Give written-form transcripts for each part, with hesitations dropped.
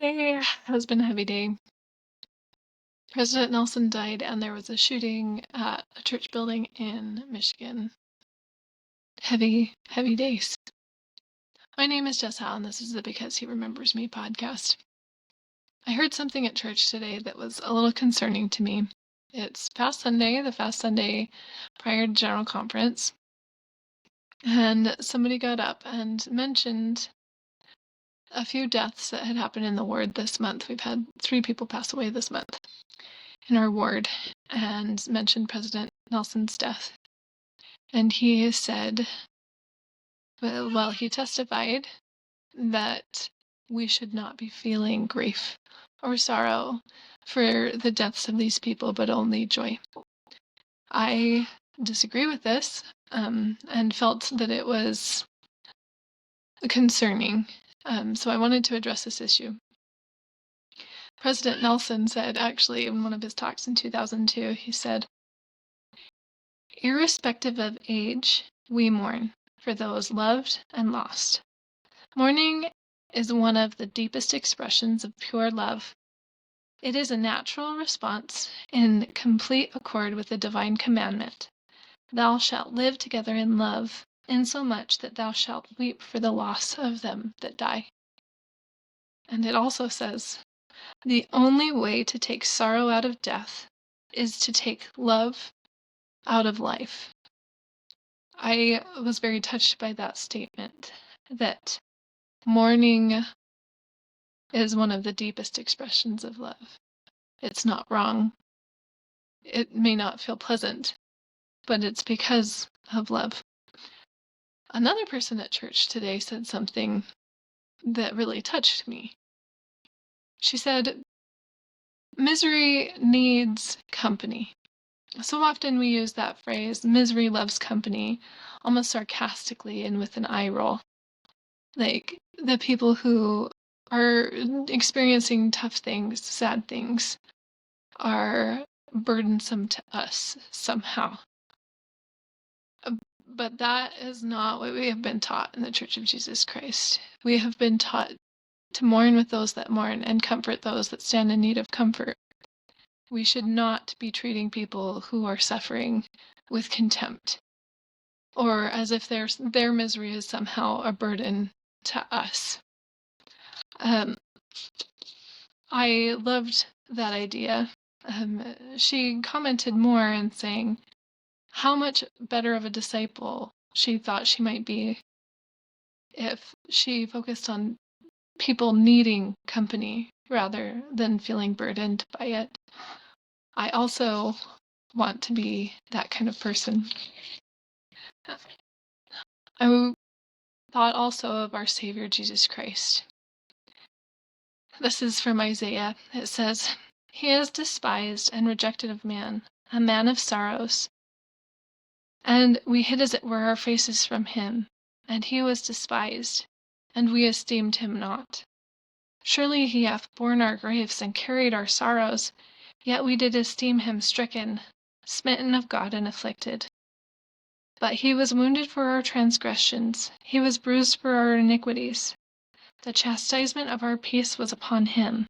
It has been a heavy day. President Nelson died, and there was a shooting at a church building in Michigan. Heavy, heavy days. My name is Jess Howe, and this is the Because He Remembers Me podcast. I heard something at church today that was a little concerning to me. It's Fast Sunday, the Fast Sunday prior to General Conference, and somebody got up and mentioned a few deaths that had happened in the ward this month. We've had 3 people pass away this month in our ward, and mentioned President Nelson's death. And he said, well, he testified that we should not be feeling grief or sorrow for the deaths of these people, but only joy. I disagree with this, and felt that it was concerning. So I wanted to address this issue. President Nelson said, actually, in one of his talks in 2002, he said, "Irrespective of age, we mourn for those loved and lost. Mourning is one of the deepest expressions of pure love. It is a natural response in complete accord with the divine commandment, 'Thou shalt live together in love, insomuch that thou shalt weep for the loss of them that die.'" And it also says, "The only way to take sorrow out of death is to take love out of life." I was very touched by that statement, that mourning is one of the deepest expressions of love. It's not wrong. It may not feel pleasant, but it's because of love. Another person at church today said something that really touched me. She said, "Misery needs company." So often we use that phrase, "misery loves company," almost sarcastically and with an eye roll. Like the people who are experiencing tough things, sad things, are burdensome to us somehow. But that is not what we have been taught in the Church of Jesus Christ. We have been taught to mourn with those that mourn and comfort those that stand in need of comfort. We should not be treating people who are suffering with contempt, or as if their misery is somehow a burden to us. I loved that idea. She commented more and saying how much better of a disciple she thought she might be if she focused on people needing company rather than feeling burdened by it. I also want to be that kind of person. I thought also of our Savior Jesus Christ. This is from Isaiah. It says, "He is despised and rejected of man, a man of sorrows. And we hid as it were our faces from him. And he was despised, and we esteemed him not. Surely he hath borne our griefs and carried our sorrows, yet we did esteem him stricken, smitten of God, and afflicted. But he was wounded for our transgressions, he was bruised for our iniquities. The chastisement of our peace was upon him,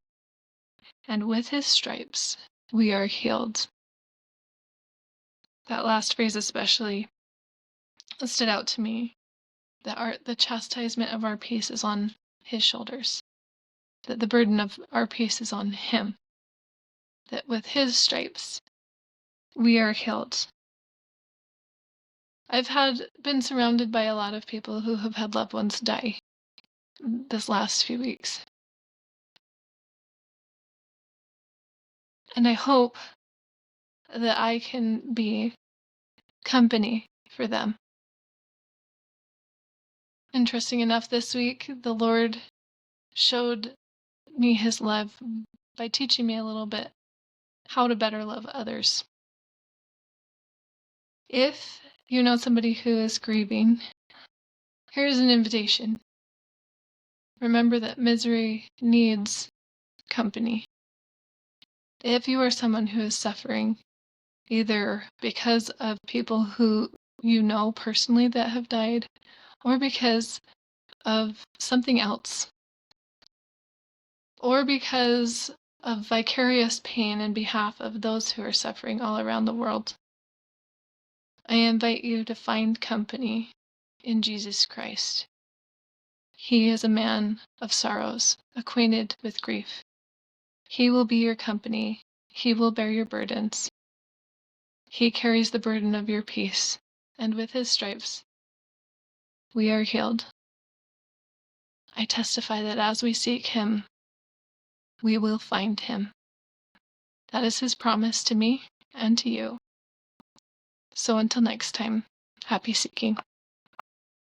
and with his stripes we are healed." That last phrase especially stood out to me, that the chastisement of our peace is on his shoulders, that the burden of our peace is on him, that with his stripes we are healed. I've been surrounded by a lot of people who have had loved ones die this last few weeks. And I hope that I can be company for them. Interesting enough, this week, the Lord showed me his love by teaching me a little bit how to better love others. If you know somebody who is grieving, here's an invitation. Remember that misery needs company. If you are someone who is suffering, either because of people who you know personally that have died, or because of something else, or because of vicarious pain in behalf of those who are suffering all around the world. I invite you to find company in Jesus Christ. He is a man of sorrows, acquainted with grief. He will be your company. He will bear your burdens. He carries the burden of your peace, and with his stripes, we are healed. I testify that as we seek him, we will find him. That is his promise to me and to you. So until next time, happy seeking.